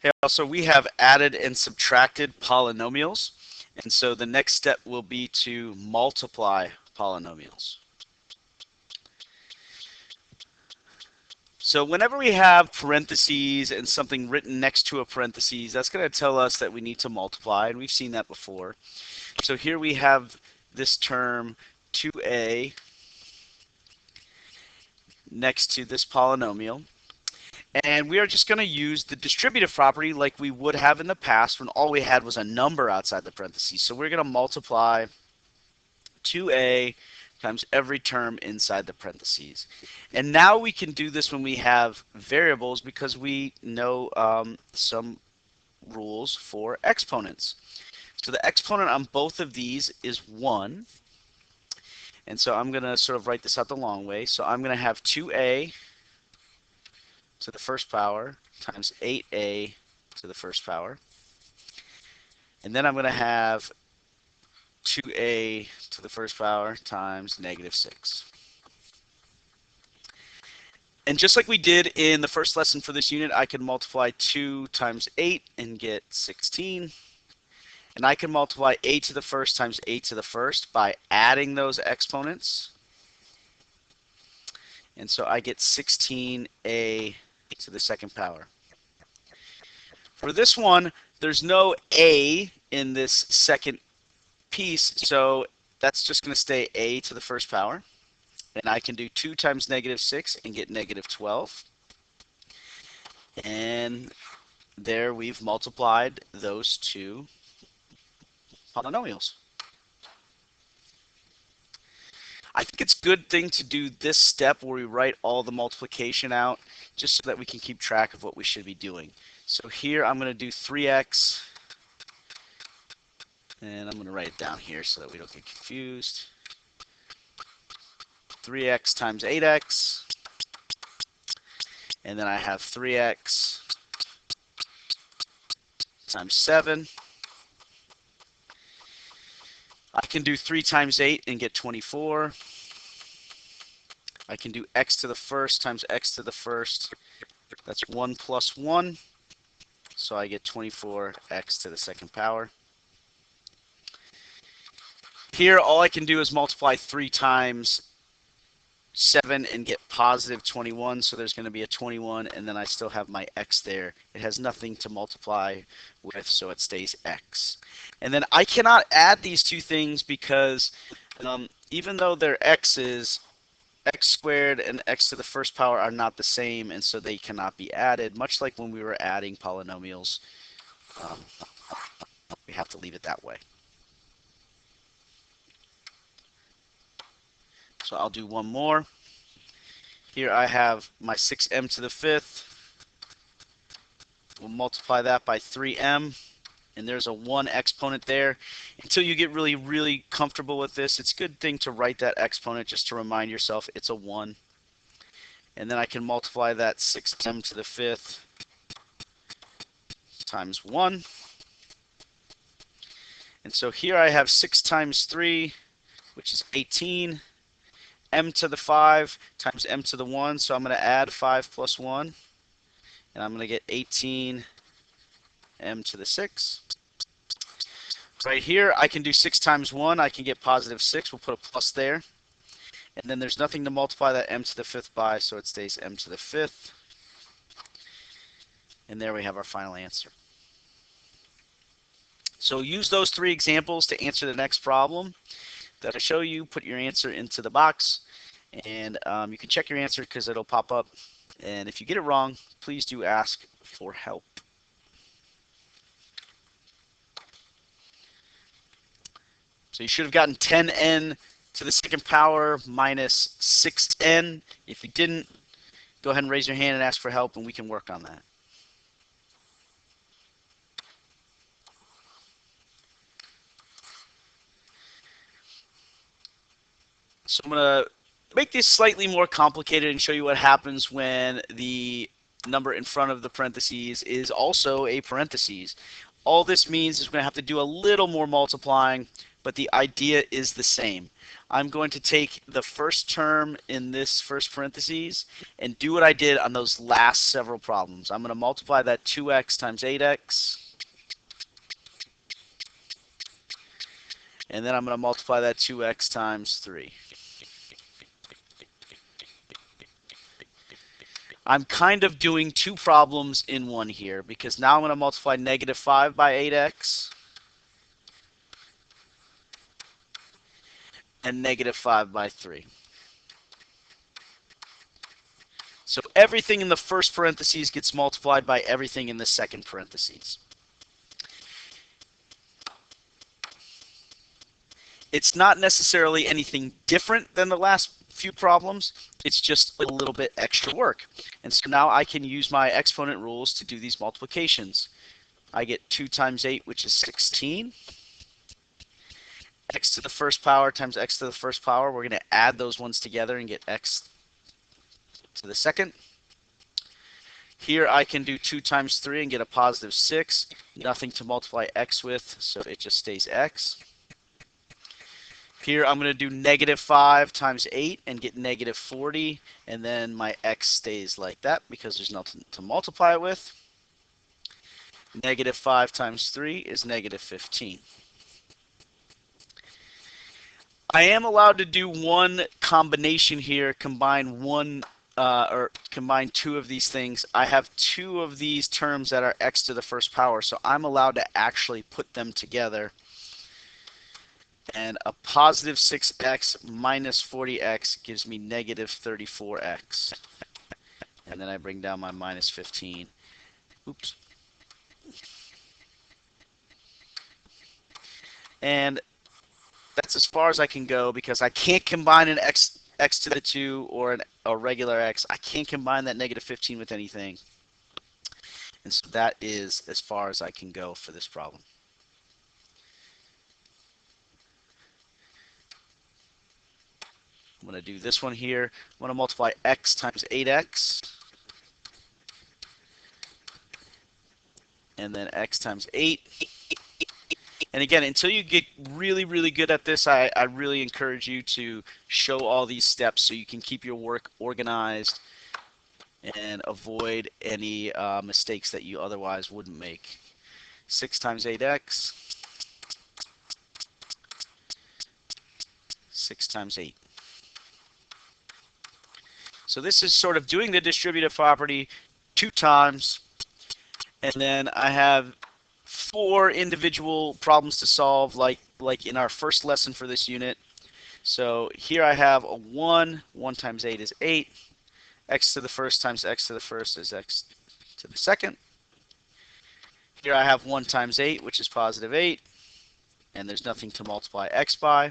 Okay, so we have added and subtracted polynomials, and so the next step will be to multiply polynomials. So whenever we have parentheses and something written next to a parentheses, that's going to tell us that we need to multiply, and we've seen that before. So here we have this term 2a next to this polynomial. And we are just going to use the distributive property like we would have in the past when all we had was a number outside the parentheses. So we're going to multiply 2a times every term inside the parentheses. And now we can do this when we have variables because we know some rules for exponents. So the exponent on both of these is 1. And so I'm going to sort of write this out the long way. So I'm going to have 2a to the first power times 8a to the first power. And then I'm going to have 2a to the first power times negative 6. And just like we did in the first lesson for this unit, I can multiply 2 times 8 and get 16. And I can multiply a to the first times a to the first by adding those exponents. And so I get 16a to the second power. For this one, there's no a in this second piece, so that's just going to stay a to the first power. And I can do 2 times negative 6 and get negative 12. And there we've multiplied those two polynomials. I think it's a good thing to do this step where we write all the multiplication out just so that we can keep track of what we should be doing. So here I'm going to do 3x, and I'm going to write it down here so that we don't get confused. 3x times 8x, and then I have 3x times 7. I can do 3 times 8 and get 24. I can do x to the first times x to the first. That's 1 plus 1. So I get 24x to the second power. Here, all I can do is multiply 3 times 7 and get positive 21. So there's going to be a 21, and then I still have my x there. It has nothing to multiply with, so it stays x. And then I cannot add these two things because even though they're x's, x squared and x to the first power are not the same, and so they cannot be added, much like when we were adding polynomials. We have to leave it that way. So I'll do one more. Here I have my 6m to the 5th. We'll multiply that by 3m. And there's a 1 exponent there. Until you get really, really comfortable with this, it's a good thing to write that exponent just to remind yourself it's a 1. And then I can multiply that 6m to the 5th times 1. And so here I have 6 times 3, which is 18. M to the 5 times m to the 1. So I'm going to add 5 plus 1. And I'm going to get 18 m to the 6. Right here, I can do 6 times 1. I can get positive 6. We'll put a plus there. And then there's nothing to multiply that m to the 5th by, so it stays m to the 5th. And there we have our final answer. So use those 3 examples to answer the next problem that I show you. Put your answer into the box, and you can check your answer because it'll pop up. And if you get it wrong, please do ask for help. So you should have gotten 10n to the second power minus 6n. If you didn't, go ahead and raise your hand and ask for help, and we can work on that. So I'm going to make this slightly more complicated and show you what happens when the number in front of the parentheses is also a parentheses. All this means is we're going to have to do a little more multiplying, but the idea is the same. I'm going to take the first term in this first parentheses and do what I did on those last several problems. I'm going to multiply that 2x times 8x, and then I'm going to multiply that 2x times 3. I'm kind of doing two problems in one here because now I'm going to multiply negative 5 by 8x and negative 5 by 3. So everything in the first parentheses gets multiplied by everything in the second parentheses. It's not necessarily anything different than the last few problems. It's just a little bit extra work. And so now I can use my exponent rules to do these multiplications. I get 2 times 8, which is 16. X to the first power times x to the first power. We're going to add those ones together and get x to the second. Here I can do 2 times 3 and get a positive 6. Nothing to multiply x with, so it just stays x. Here I'm going to do negative 5 times 8 and get negative 40, and then my x stays like that because there's nothing to multiply it with. Negative 5 times 3 is negative 15. I am allowed to do one combination here, combine two of these things. I have two of these terms that are x to the first power, so I'm allowed to actually put them together. And a positive 6x minus 40x gives me negative 34x. And then I bring down my minus 15. Oops. And that's as far as I can go because I can't combine an x to the 2 or a regular x. I can't combine that negative 15 with anything. And so that is as far as I can go for this problem. I'm going to do this one here. I'm going to multiply x times 8x. And then x times 8. And again, until you get really, really good at this, I really encourage you to show all these steps so you can keep your work organized and avoid any mistakes that you otherwise wouldn't make. 6 times 8x. 6 times 8. So this is sort of doing the distributive property 2 times, and then I have 4 individual problems to solve like in our first lesson for this unit. So here I have a 1. 1 times 8 is 8. X to the first times x to the first is x to the second. Here I have 1 times 8, which is positive 8. And there's nothing to multiply x by.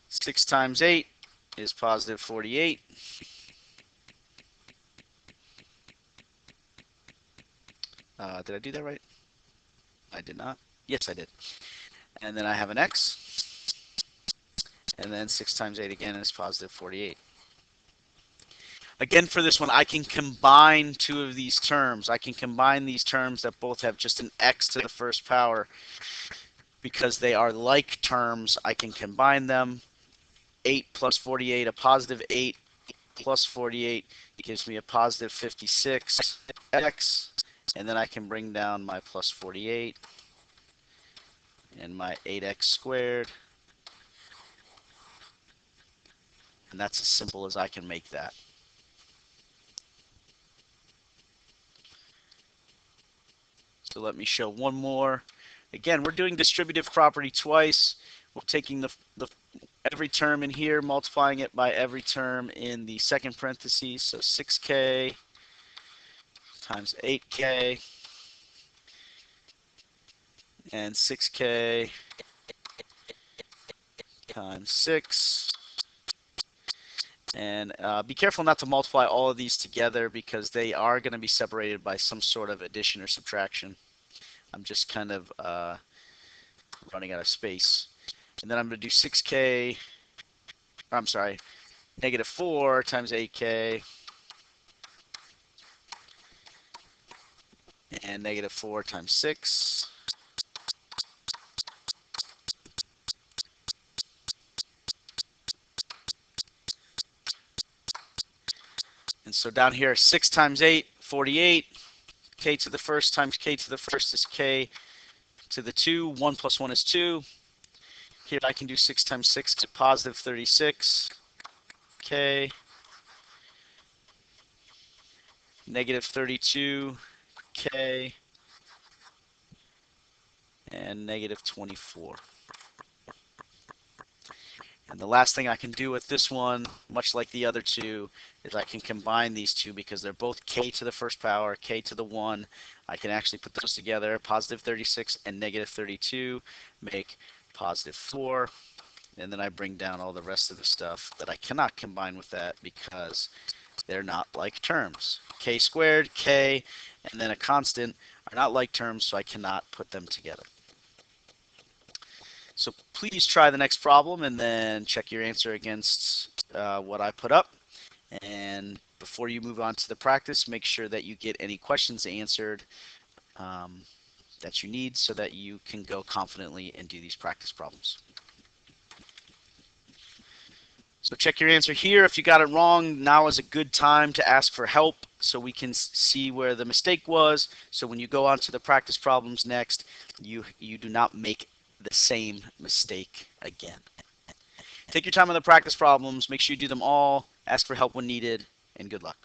6 times 8 is positive 48. Did I do that right? I did not. Yes, I did. And then I have an x. And then 6 times 8 again is positive 48. Again, for this one, I can combine two of these terms. I can combine these terms that both have just an x to the first power. Because they are like terms, I can combine them. 8 plus 48, a positive 8 plus 48 gives me a positive 56x. And then I can bring down my plus 48 and my 8x squared. And that's as simple as I can make that. So let me show one more. Again, we're doing distributive property twice. We're taking every term in here, multiplying it by every term in the second parentheses. So 6k times 8k and 6k times 6. And be careful not to multiply all of these together because they are going to be separated by some sort of addition or subtraction. I'm just kind of running out of space. And then I'm going to do 6k, I'm sorry, negative 4 times 8k and negative 4 times 6. So down here, 6 times 8, 48. K to the first times k to the first is k to the 2. 1 plus 1 is 2. Here I can do 6 times 6 to positive 36. K. Negative 32. K. And negative 24. And the last thing I can do with this one, much like the other two, is I can combine these two because they're both k to the first power, k to the 1. I can actually put those together. Positive 36 and negative 32 make positive 4. And then I bring down all the rest of the stuff that I cannot combine with that because they're not like terms. K squared, k, and then a constant are not like terms, so I cannot put them together. So please try the next problem and then check your answer against what I put up. And before you move on to the practice, make sure that you get any questions answered that you need so that you can go confidently and do these practice problems. So check your answer here. If you got it wrong, now is a good time to ask for help so we can see where the mistake was. So when you go on to the practice problems next, you do not make the same mistake again. Take your time on the practice problems. Make sure you do them all. Ask for help when needed, and good luck.